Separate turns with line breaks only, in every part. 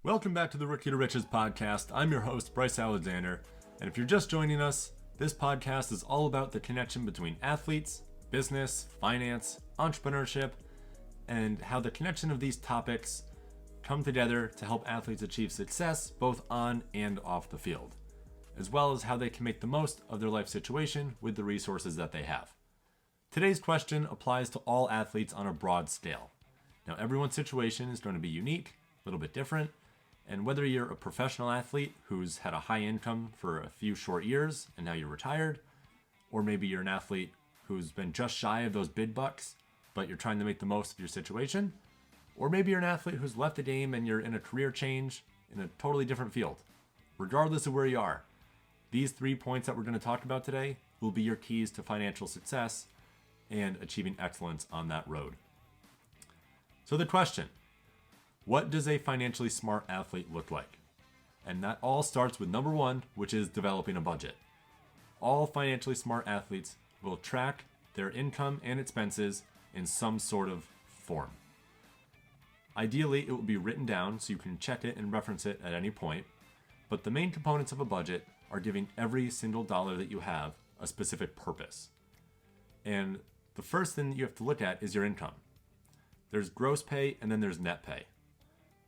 Welcome back to the Rookie to Riches podcast. I'm your host, Bryce Alexander, and if you're just joining us, this podcast is all about the connection between athletes, business, finance, entrepreneurship, and how the connection of these topics come together to help athletes achieve success both on and off the field, as well as how they can make the most of their life situation with the resources that they have. Today's question applies to all athletes on a broad scale. Now, everyone's situation is going to be unique, a little bit different, and whether you're a professional athlete who's had a high income for a few short years and now you're retired, or maybe you're an athlete who's been just shy of those bid bucks, but you're trying to make the most of your situation, or maybe you're an athlete who's left the game and you're in a career change in a totally different field. Regardless of where you are, these 3 points that we're going to talk about today will be your keys to financial success and achieving excellence on that road. So the question, what does a financially smart athlete look like? And that all starts with number one, which is developing a budget. All financially smart athletes will track their income and expenses in some sort of form. Ideally, it will be written down so you can check it and reference it at any point, but the main components of a budget are giving every single dollar that you have a specific purpose. And the first thing that you have to look at is your income. There's gross pay and then there's net pay.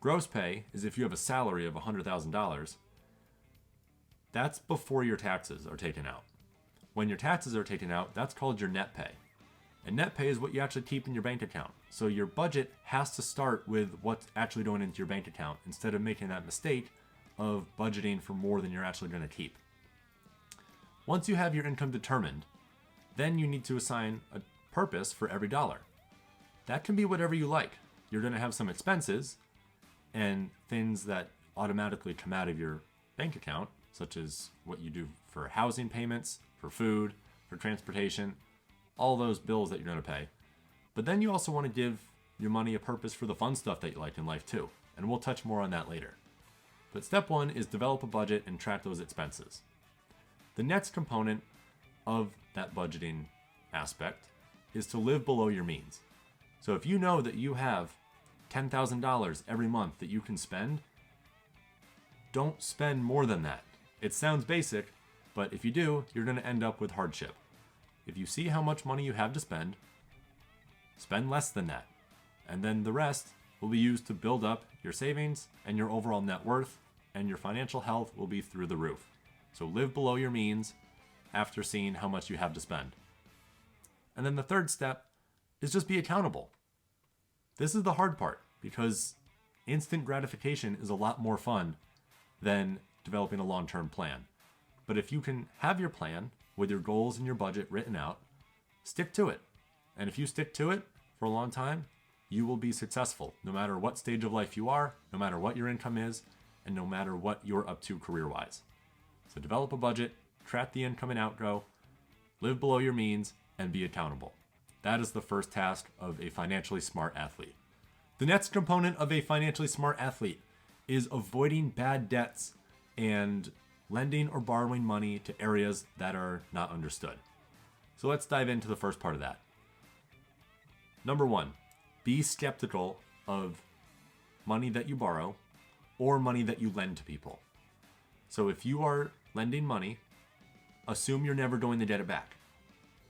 Gross pay is if you have a salary of $100,000. That's before your taxes are taken out. When your taxes are taken out, that's called your net pay. And net pay is what you actually keep in your bank account. So your budget has to start with what's actually going into your bank account instead of making that mistake of budgeting for more than you're actually going to keep. Once you have your income determined, then you need to assign a purpose for every dollar. That can be whatever you like. You're going to have some expenses and things that automatically come out of your bank account, such as what you do for housing payments, for food, for transportation, all those bills that you're going to pay. But then you also want to give your money a purpose for the fun stuff that you like in life too. And we'll touch more on that later. But step one is develop a budget and track those expenses. The next component of that budgeting aspect is to live below your means. So if you know that you have $10,000 every month that you can spend, don't spend more than that. It sounds basic, but if you do, you're going to end up with hardship. If you see how much money you have to spend less than that. And then the rest will be used to build up your savings and your overall net worth, and your financial health will be through the roof. So live below your means after seeing how much you have to spend. And then the third step is just be accountable. This is the hard part because instant gratification is a lot more fun than developing a long-term plan. But if you can have your plan with your goals and your budget written out, stick to it. And if you stick to it for a long time, you will be successful no matter what stage of life you are, no matter what your income is, and no matter what you're up to career-wise. So develop a budget, track the income and outgo, live below your means, and be accountable. That is the first task of a financially smart athlete. The next component of a financially smart athlete is avoiding bad debts and lending or borrowing money to areas that are not understood. So let's dive into the first part of that. Number one, be skeptical of money that you borrow or money that you lend to people. So if you are lending money, assume you're never going to get it back.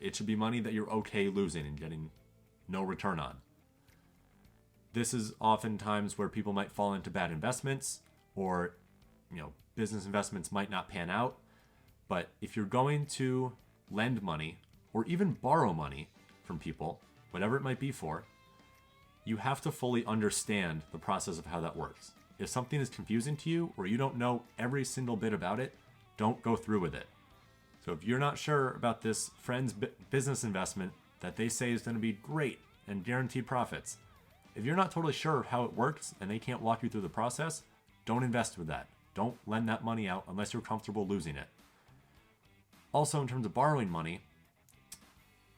It should be money that you're okay losing and getting no return on. This is oftentimes where people might fall into bad investments or, business investments might not pan out. But if you're going to lend money or even borrow money from people, whatever it might be for, you have to fully understand the process of how that works. If something is confusing to you or you don't know every single bit about it, don't go through with it. So if you're not sure about this friend's business investment that they say is going to be great and guaranteed profits, if you're not totally sure of how it works and they can't walk you through the process, don't invest with that. Don't lend that money out unless you're comfortable losing it. Also, in terms of borrowing money,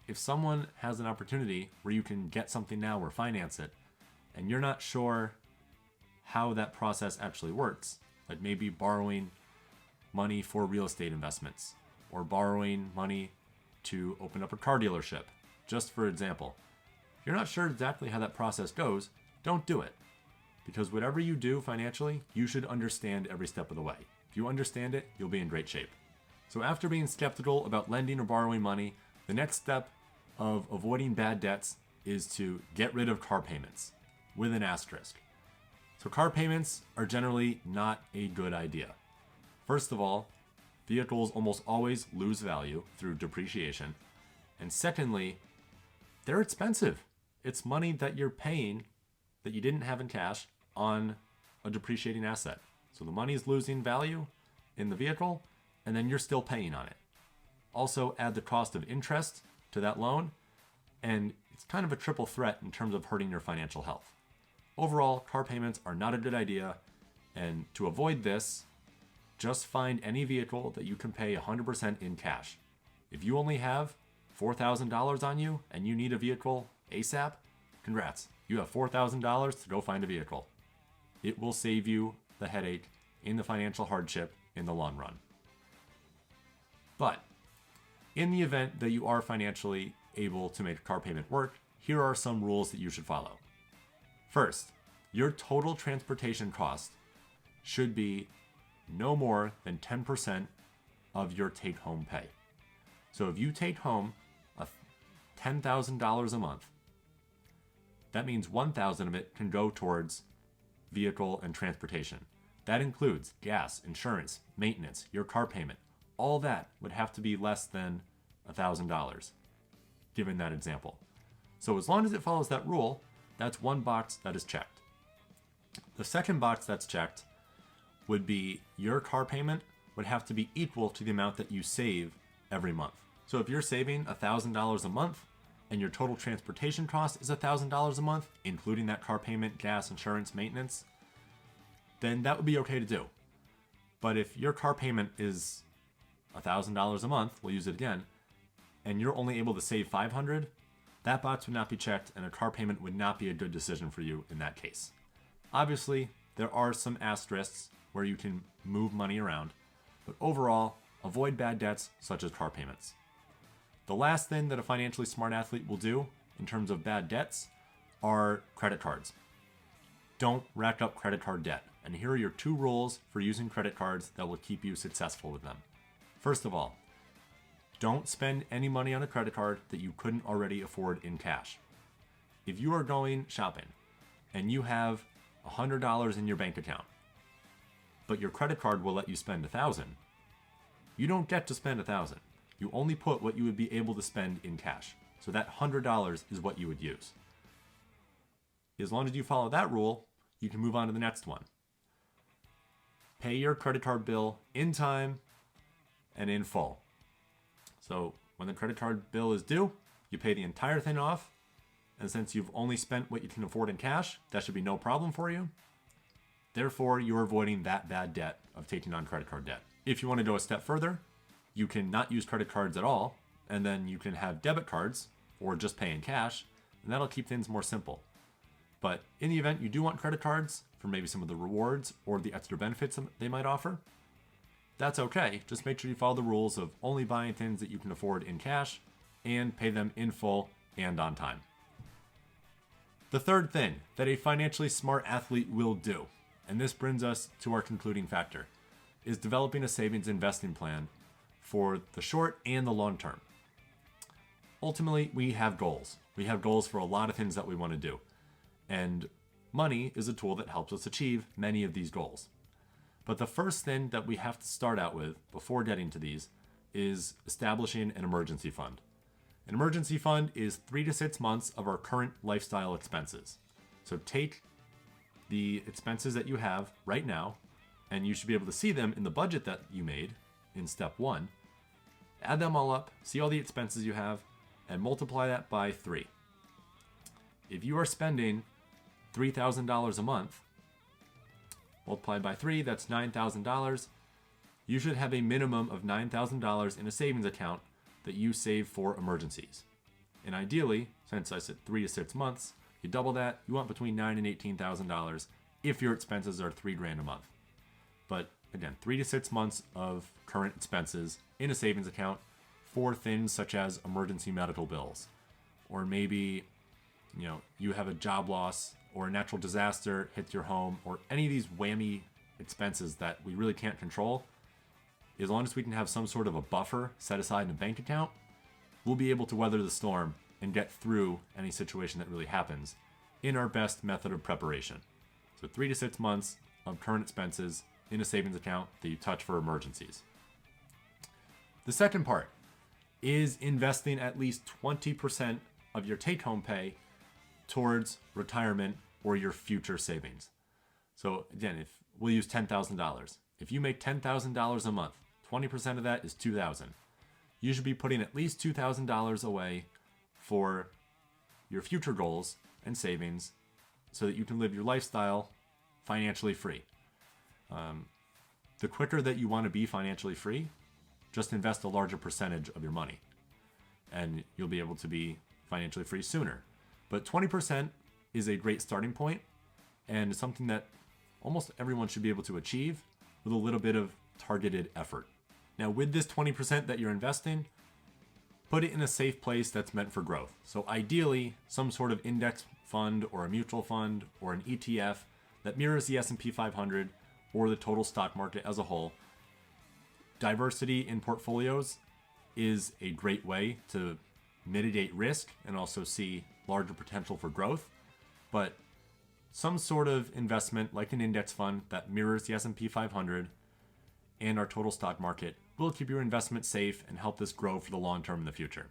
if someone has an opportunity where you can get something now or finance it, and you're not sure how that process actually works, like maybe borrowing money for real estate investments, or borrowing money to open up a car dealership, just for example. If you're not sure exactly how that process goes, don't do it. because whatever you do financially, you should understand every step of the way. If you understand it, you'll be in great shape. So after being skeptical about lending or borrowing money, the next step of avoiding bad debts is to get rid of car payments with an asterisk. So car payments are generally not a good idea. First of all, vehicles almost always lose value through depreciation. And secondly, they're expensive. It's money that you're paying that you didn't have in cash on a depreciating asset. So the money is losing value in the vehicle, and then you're still paying on it. Also add the cost of interest to that loan, and it's kind of a triple threat in terms of hurting your financial health. Overall, car payments are not a good idea, and to avoid this, just find any vehicle that you can pay 100% in cash. If you only have $4,000 on you and you need a vehicle ASAP, congrats. You have $4,000 to go find a vehicle. It will save you the headache and the financial hardship in the long run. But in the event that you are financially able to make a car payment work, here are some rules that you should follow. First, your total transportation cost should be no more than 10% of your take-home pay. So if you take home $10,000 a month, that means $1,000 of it can go towards vehicle and transportation. That includes gas, insurance, maintenance, your car payment. All that would have to be less than $1,000, given that example. So as long as it follows that rule, that's one box that is checked. The second box that's checked would be your car payment would have to be equal to the amount that you save every month. So if you're saving $1,000 a month and your total transportation cost is $1,000 a month, including that car payment, gas, insurance, maintenance, then that would be okay to do. But if your car payment is $1,000 a month, we'll use it again, and you're only able to save $500, that box would not be checked and a car payment would not be a good decision for you in that case. Obviously, there are some asterisks where you can move money around, but overall, avoid bad debts such as car payments. The last thing that a financially smart athlete will do in terms of bad debts are credit cards. Don't rack up credit card debt. And here are your 2 rules for using credit cards that will keep you successful with them. First of all, don't spend any money on a credit card that you couldn't already afford in cash. If you are going shopping and you have $100 in your bank account, but your credit card will let you spend $1,000, you don't get to spend $1,000. You only put what you would be able to spend in cash. So that $100 is what you would use. As long as you follow that rule, you can move on to the next one. Pay your credit card bill in time and in full. So when the credit card bill is due, you pay the entire thing off. And since you've only spent what you can afford in cash, that should be no problem for you. Therefore, you're avoiding that bad debt of taking on credit card debt. If you want to go a step further, you can not use credit cards at all, and then you can have debit cards or just pay in cash, and that'll keep things more simple. But in the event you do want credit cards for maybe some of the rewards or the extra benefits they might offer, that's okay. Just make sure you follow the rules of only buying things that you can afford in cash and pay them in full and on time. The third thing that a financially smart athlete will do, and this brings us to our concluding factor, is developing a savings investing plan for the short and the long term. Ultimately, we have goals. We have goals for a lot of things that we want to do. And money is a tool that helps us achieve many of these goals. But the first thing that we have to start out with before getting to these is establishing an emergency fund. An emergency fund is 3 to 6 months of our current lifestyle expenses. So take the expenses that you have right now, and you should be able to see them in the budget that you made in step 1. Add them all up, see all the expenses you have, and multiply that by 3. If you are spending $3,000 a month, multiplied by 3, that's $9,000. You should have a minimum of $9,000 in a savings account that you save for emergencies. And ideally, since I said 3 to 6 months, you double that, you want between $9,000 and $18,000 if your expenses are $3,000 a month. But again, 3 to 6 months of current expenses in a savings account for things such as emergency medical bills, or maybe you have a job loss or a natural disaster hits your home, or any of these whammy expenses that we really can't control, as long as we can have some sort of a buffer set aside in a bank account, we'll be able to weather the storm and get through any situation that really happens in our best method of preparation. So 3 to 6 months of current expenses in a savings account that you touch for emergencies. The second part is investing at least 20% of your take-home pay towards retirement or your future savings. So again, if we'll use $10,000. If you make $10,000 a month, 20% of that is $2,000. You should be putting at least $2,000 away for your future goals and savings so that you can live your lifestyle financially free. The quicker that you want to be financially free, just invest a larger percentage of your money and you'll be able to be financially free sooner. But 20% is a great starting point and something that almost everyone should be able to achieve with a little bit of targeted effort. Now, with this 20% that you're investing, put it in a safe place that's meant for growth. So ideally, some sort of index fund or a mutual fund or an ETF that mirrors the S&P 500 or the total stock market as a whole. Diversity in portfolios is a great way to mitigate risk and also see larger potential for growth. But some sort of investment like an index fund that mirrors the S&P 500 and our total stock market will keep your investment safe and help this grow for the long term in the future.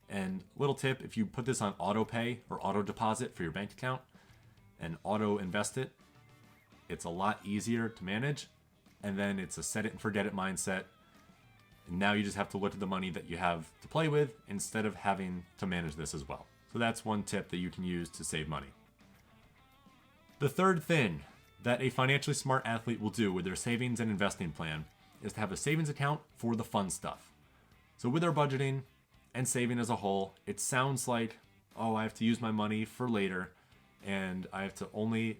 And little tip, if you put this on auto pay or auto deposit for your bank account and auto invest it, it's a lot easier to manage. And then it's a set it and forget it mindset. And now you just have to look at the money that you have to play with instead of having to manage this as well. So that's one tip that you can use to save money. The third thing that a financially smart athlete will do with their savings and investing plan is to have a savings account for the fun stuff. So with our budgeting and saving as a whole, it sounds like, oh, I have to use my money for later and I have to only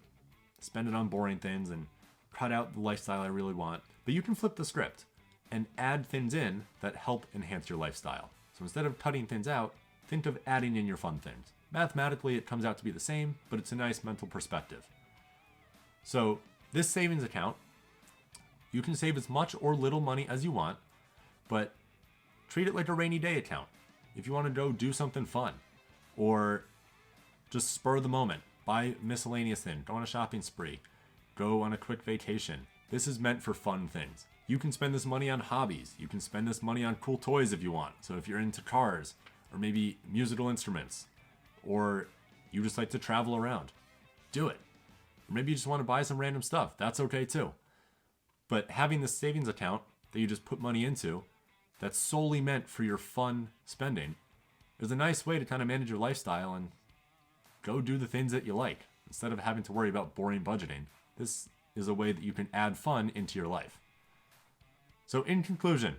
spend it on boring things and cut out the lifestyle I really want. But you can flip the script and add things in that help enhance your lifestyle. So instead of cutting things out, think of adding in your fun things. Mathematically, it comes out to be the same, but it's a nice mental perspective. So this savings account, you can save as much or little money as you want, but treat it like a rainy day account. If you want to go do something fun or just spur the moment, buy miscellaneous thing, go on a shopping spree, go on a quick vacation. This is meant for fun things. You can spend this money on hobbies. You can spend this money on cool toys if you want. So if you're into cars or maybe musical instruments or you just like to travel around, do it. Or maybe you just want to buy some random stuff. That's okay too. But having this savings account that you just put money into that's solely meant for your fun spending is a nice way to kind of manage your lifestyle and go do the things that you like instead of having to worry about boring budgeting. This is a way that you can add fun into your life. So in conclusion,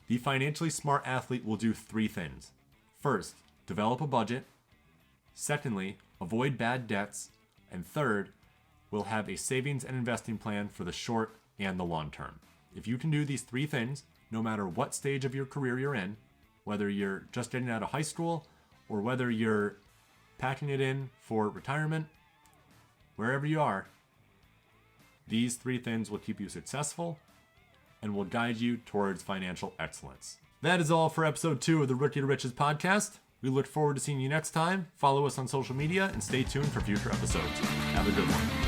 the financially smart athlete will do 3 things. First, develop a budget. Secondly, avoid bad debts. And third, we'll have a savings and investing plan for the short and the long term. If you can do these 3 things, no matter what stage of your career you're in, whether you're just getting out of high school or whether you're packing it in for retirement, wherever you are, these 3 things will keep you successful and will guide you towards financial excellence. That is all for episode 2 of the Rookie to Riches podcast. We look forward to seeing you next time. Follow us on social media and stay tuned for future episodes. Have a good one.